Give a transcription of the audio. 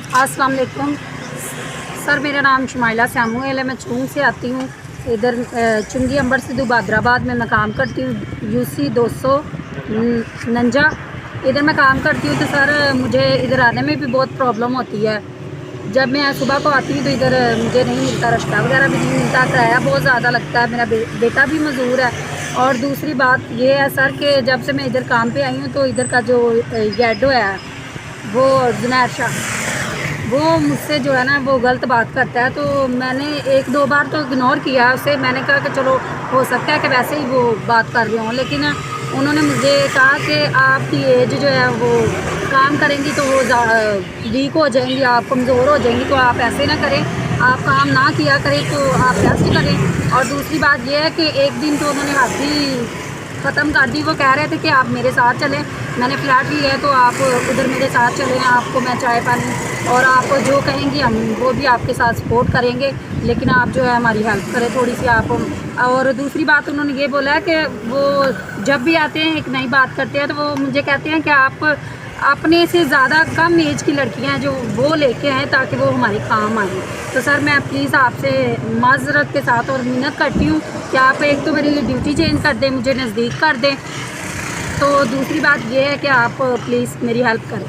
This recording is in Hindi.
अस्सलाम वालेकुम सर, मेरा नाम शुमाइला सैमुअल है। मैं चुंग से आती हूँ। इधर चुंगी अंबर सिद्धू हैदराबाद में मैं काम करती हूँ। यूसी 200 नंजा इधर मैं काम करती हूँ। तो सर मुझे इधर आने में भी बहुत प्रॉब्लम होती है। जब मैं सुबह को आती हूँ तो इधर मुझे नहीं मिलता, रास्ता वगैरह भी नहीं मिलता, किराया बहुत ज़्यादा लगता है। मेरा बेटा भी मजदूर है। और दूसरी बात ये है सर कि जब से मैं इधर काम पे आई हूँ तो इधर का जो गैडो है वो जुनैर शाह, वो मुझसे जो है ना वो गलत बात करता है। तो मैंने एक दो बार तो इग्नोर किया उसे। मैंने कहा कि चलो हो सकता है कि वैसे ही वो बात कर रहे हों, लेकिन उन्होंने मुझे कहा कि आपकी एज जो है वो काम करेंगी तो वो वीक हो जाएंगी, आप कमज़ोर हो जाएंगी, तो आप ऐसे ना करें, आप काम ना किया करें, तो आप रेस्ट करें। और दूसरी बात यह है कि एक दिन तो उन्होंने हद ही ख़त्म कर दी। वो कह रहे थे कि आप मेरे साथ चलें, मैंने फ्लैट लिया है तो आप उधर मेरे साथ चलें, आपको मैं चाय पानी और आप जो कहेंगी हम वो भी आपके साथ सपोर्ट करेंगे, लेकिन आप जो है हमारी हेल्प करें थोड़ी सी आप। और दूसरी बात उन्होंने ये बोला है कि वो जब भी आते हैं एक नई बात करते हैं तो वो मुझे कहते हैं कि आप अपने से ज़्यादा कम एज की लड़कियां हैं जो वो लेके आएँ ताकि वो हमारे काम आएँ। तो सर मैं प्लीज़ आपसे माज़रत के साथ और मिन्नत करती हूँ कि आप एक तो मेरी ड्यूटी चेंज कर दें, मुझे नज़दीक कर दें। तो दूसरी बात ये है कि आप प्लीज़ मेरी हेल्प करें।